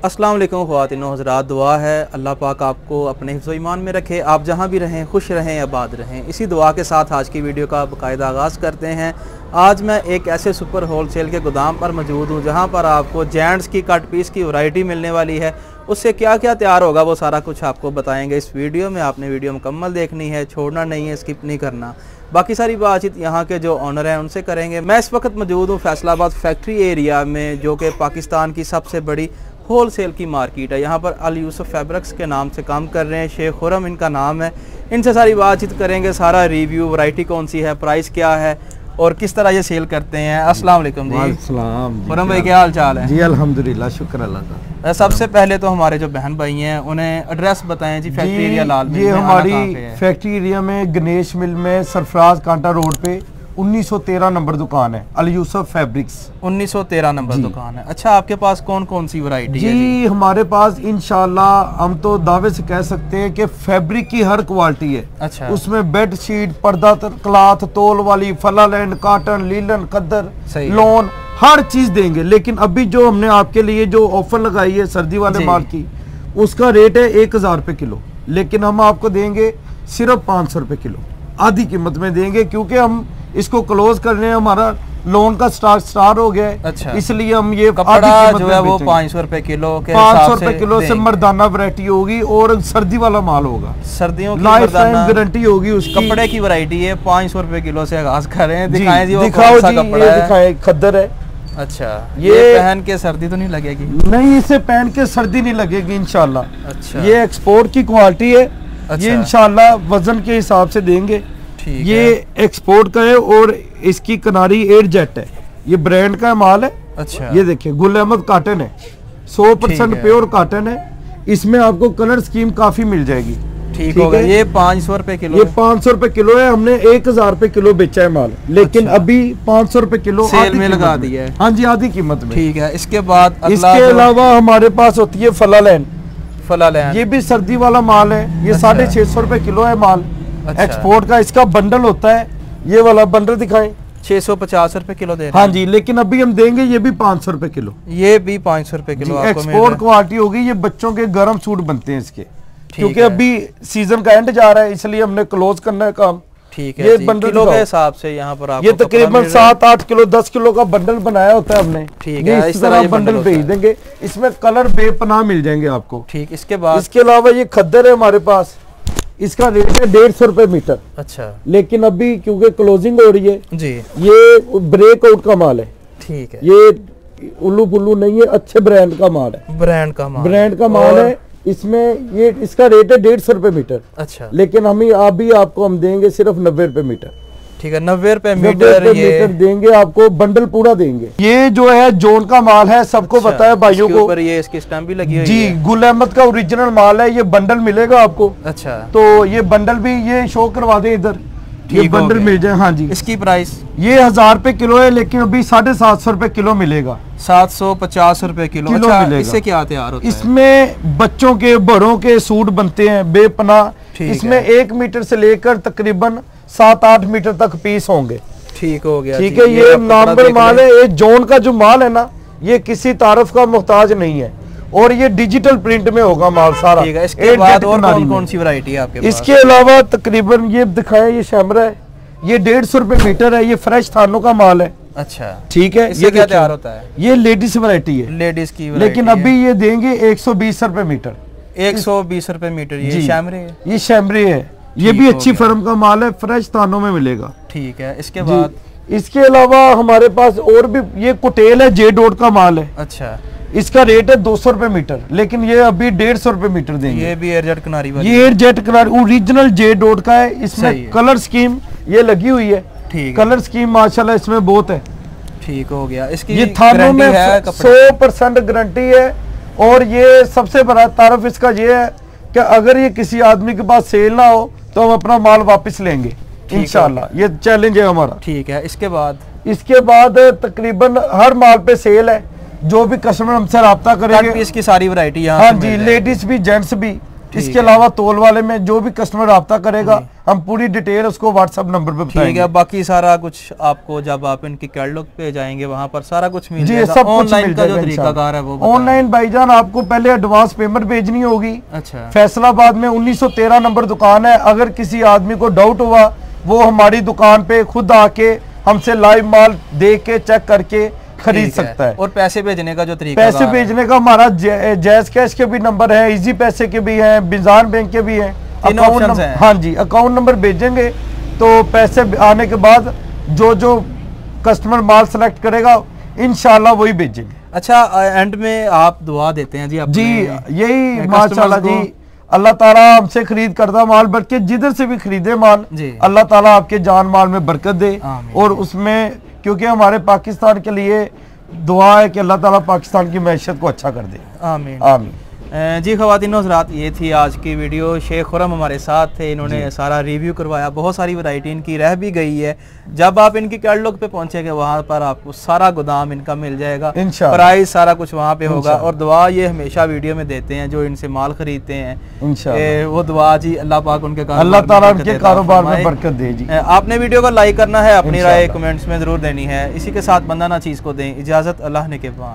अस्सलाम वालेकुम ख़वातीनो हज़रात, दुआ है अल्लाह पाक आपको अपने हिफ्ज़ ईमान में रखे, आप जहाँ भी रहें खुश रहें, आबाद रहें। इसी दुआ के साथ आज की वीडियो का बाकायदा आगाज़ करते हैं। आज मैं एक ऐसे सुपर होलसेल के गोदाम पर मौजूद हूँ जहाँ पर आपको जेंट्स की कट पीस की वैरायटी मिलने वाली है। उससे क्या क्या तैयार होगा वो सारा कुछ आपको बताएंगे इस वीडियो में। आपने वीडियो मुकम्मल देखनी है, छोड़ना नहीं है, स्किप नहीं करना। बाकी सारी बातचीत यहाँ के जो ऑनर हैं उनसे करेंगे। मैं इस वक्त मौजूद हूँ फैसलाबाद फैक्ट्री एरिया में, जो कि पाकिस्तान की सबसे बड़ी होलसेल की मार्केट है। यहाँ पर अल यूसुफ फैब्रिक्स के नाम से काम कर रहे हैं, शेख खुरम इनका नाम है। इनसे सारी बातचीत करेंगे, सारा रिव्यू, वैरायटी कौन सी है, प्राइस क्या है और किस तरह ये सेल करते हैं। अस्सलाम वालेकुम जी। वालेकुम खुरम भाई, क्या हाल चाल है? जी अल्हम्दुलिल्लाह, शुक्र अल्लाह का। सबसे पहले तो हमारे जो बहन भाई हैं उन्हें एड्रेस बताएं जी। फैक्ट्री एरिया लाल मिल ये हमारी फैक्ट्री एरिया में गणेश मिल में सरफराज कांटा रोड पे 1913 नंबर दुकान है, अल यूसुफ फैब्रिक्स। 1913 नंबर दुकान है। अच्छा, आपके पास कौन कौन सी वैरायटी है जी? हमारे पास इंशाल्लाह हम तो दावे से कह सकते हैं कि फैब्रिक की हर क्वालिटी है। अच्छा। उसमें बेड शीट, पर्दा, क्लॉथ, तोल वाली, फलालैंड, कॉटन, लीलन, कद्दर, लॉन, हर चीज देंगे। लेकिन अभी जो हमने आपके लिए जो ऑफर लगाई है सर्दी वाले माल की, उसका रेट है 1000 रुपए किलो, लेकिन हम आपको देंगे सिर्फ 500 रुपए किलो, आधी कीमत में देंगे, क्योंकि हम इसको क्लोज कर रहे हैं। हमारा लोन का स्टार्ट हो गया है। अच्छा। इसलिए हम ये कपड़ा जो है वो 500 रुपए किलो के 500 रुपए किलो से मर्दाना वैरायटी होगी और सर्दी वाला माल होगा। सर्दियों की लाइफ टाइम गारंटी होगी उसकी। कपड़े की वैरायटी है, 500 रुपए किलो से आगाज करें। दिखाएं जी, दिखाओ जी, ये दिखाएं, खद्दर है। अच्छा, ये पहन के सर्दी तो नहीं लगेगी? नहीं, इसे पहन के सर्दी नहीं लगेगी इंशाल्लाह। अच्छा। ये एक्सपोर्ट की क्वालिटी है। अच्छा। ये इंशाल्लाह वजन के हिसाब से देंगे। ये एक्सपोर्ट का है और इसकी किनारी एयर जेट है, ये ब्रांड का माल है। अच्छा। ये देखिए, गुल अहमद कॉटन है, 100% प्योर कॉटन है। इसमें आपको कलर स्कीम काफी मिल जाएगी। ठीक होगा। ये 500 रुपए किलो, ये 500 रुपए किलो है। हमने 1000 रुपए किलो बेचा है माल, लेकिन अभी 500 रुपए किलो सेल में लगा दिया है। हाँ जी, आधी कीमत में। ठीक है। इसके बाद इसके अलावा हमारे पास होती है फलालैंड। फलालैंड, ये भी सर्दी वाला माल है। ये 650 रुपए किलो है माल। अच्छा। एक्सपोर्ट का इसका बंडल होता है, ये वाला बंडल दिखाएं। 650 रुपए किलो दे। हाँ जी, लेकिन अभी हम देंगे ये भी 500 रुपए किलो। ये भी 500 रुपए किलो एक्सपोर्ट क्वालिटी होगी। ये बच्चों के गर्म सूट बनते हैं इसके, क्योंकि अभी सीजन का एंड जा रहा है, इसलिए हमने क्लोज करना है काम। ठीक है। ये बंडल किलो के हिसाब से यहाँ पर आपको ये तकरीबन 7-8 किलो 10 किलो का बंडल बनाया होता है हमने। ठीक है। इस तरह बंडल भेज देंगे। इसमें कलर बेपनाह मिल जाएंगे आपको। ठीक। इसके बाद इसके अलावा ये खद्दर है हमारे पास। इसका रेट है 150 रुपए मीटर। अच्छा। लेकिन अभी क्योंकि क्लोजिंग हो रही है जी, ये ब्रेकआउट का माल है। ठीक है। ये उल्लू पुल्लू नहीं है, अच्छे ब्रांड का माल है। ब्रांड का माल है। इसमें ये इसका रेट है 150 रुपए मीटर। अच्छा। लेकिन आपको हम देंगे सिर्फ 90 रुपए मीटर। ठीक है। 90 रुपए मीटर देंगे आपको, बंडल पूरा देंगे। ये जो है जोन का माल है, सबको पता है भाइयों को। ये इसकी स्टैम्प भी लगी हुई जी, गुल अहमद का ओरिजिनल माल है। ये बंडल मिलेगा आपको। अच्छा। तो ये बंडल भी ये शो करवा दें इधर, ये बंडल मिल जाए। हाँ जी। इसकी प्राइस ये 1000 रुपए किलो है, लेकिन अभी 750 रुपए किलो मिलेगा। 750 रुपए किलो अच्छा, मिलेगा। इससे क्या तैयार होता है? इसमें बच्चों के, बड़ों के सूट बनते हैं बेपनाह। इसमें 1 मीटर से लेकर तकरीबन 7-8 मीटर तक पीस होंगे। ठीक हो गया। ठीक है। ये नंबर माल है। ये जोन का जो माल है ना, ये किसी तारफ का मोहताज नहीं है और ये डिजिटल प्रिंट में होगा माल सारा। ठीक है। इसके बाद और कौन सी वैरायटी है आपके पास? इसके अलावा तकरीबन ये दिखाएं, ये शैमरा है, ये 150 रुपए मीटर है। ये फ्रेश थानों का माल है। अच्छा। ठीक है। ये क्या तैयार होता है? ये लेडीज वैरायटी है, लेडीज की। लेकिन अभी ये देंगे 120 रुपए मीटर। 120 रुपए मीटर। ये शैमरे है। ये शैमरे है। ये भी अच्छी फर्म का माल है, फ्रेश थानों में मिलेगा। ठीक है। इसके बाद इसके अलावा हमारे पास और भी ये कुटेल है, जे डॉट का माल है। अच्छा। इसका रेट है 200 रुपए मीटर, लेकिन ये अभी 150 रुपए मीटर देंगे। ये भी एयरजेट किनारी वाली। ये एयरजेट किनारी ओरिजिनल जे डॉट का है। इसमें कलर स्कीम ये लगी हुई है। ठीक। कलर स्कीम माशाल्लाह इसमें बहुत है। ठीक हो गया। इसकी ये थानों में 100% गारंटी है। और ये सबसे बड़ा तारफ इसका ये है कि अगर ये किसी आदमी के पास सेल ना हो तो हम अपना माल वापस लेंगे इंशाल्लाह। ये चैलेंज है हमारा। ठीक है। इसके बाद तकरीबन हर माल पे सेल है। जो भी कस्टमर हमसे रब्ता करेंगे, इसकी सारी वैरायटी यहाँ। हाँ जी, लेडीज भी जेंट्स भी। इसके अलावा तोल वाले में जो भी कस्टमर रब्ता करेगा हम पूरी डिटेल उसको व्हाट्सएप नंबर पे बताएंगे। ठीक है, बाकी सारा कुछ आपको जब आप इनकी कैटलॉग पे जाएंगे वहाँ पर सारा कुछ मिल जाएगा। सब ऑनलाइन का जो तरीकाकार है वो ऑनलाइन भाईजान आपको पहले एडवांस पेमेंट भेजनी होगी। अच्छा, फैसलाबाद में 1913 नंबर दुकान है। अगर किसी आदमी को डाउट हुआ वो हमारी दुकान पे खुद आके हमसे लाइव माल देख के चेक करके खरीद सकता है। और पैसे भेजने का जो तरीका, पैसे भेजने का हमारा जैज कैश के भी नंबर है, इजी पैसे के भी हैं, बिजान बैंक के भी हैं, अकाउंट। हाँ जी, अकाउंट नंबर भेजेंगे तो पैसे आने के बाद जो जो कस्टमर माल सेलेक्ट करेगा इंशाल्लाह वही भेजेंगे। अच्छा, एंड में आप दुआ देते हैं जी अपने जी, यही माशाल्लाह जी, अल्लाह ताला हमसे खरीद करता माल, बल्कि जिधर से भी खरीदे माल अल्लाह ताला आपके जान माल में बरकत दे। और उसमें क्योंकि हमारे पाकिस्तान के लिए दुआ है कि अल्लाह ताला पाकिस्तान की मैशत को अच्छा कर दे। आमीन आमीन। जी ख़वातीन व हज़रात, ये थी आज की वीडियो। शेख खुरम हमारे साथ थे, इन्होंने सारा रिव्यू करवाया। बहुत सारी वैरायटी इनकी रह भी गई है। जब आप इनकी कैटलॉग पे पहुंचेंगे वहाँ पर आपको सारा गोदाम इनका मिल जाएगा, प्राइस सारा कुछ वहाँ पे होगा। और दुआ ये हमेशा वीडियो में देते हैं जो इनसे माल खरीदते हैं, वो दुआ जी अल्लाह पाक उनके कारोबार में बरकत दे जी। आपने वीडियो को लाइक करना है, अपनी राय कमेंट्स में ज़रूर देनी है। इसी के साथ बंदा ना चीज़ को दें इजाज़त, अल्लाह ने के बाद।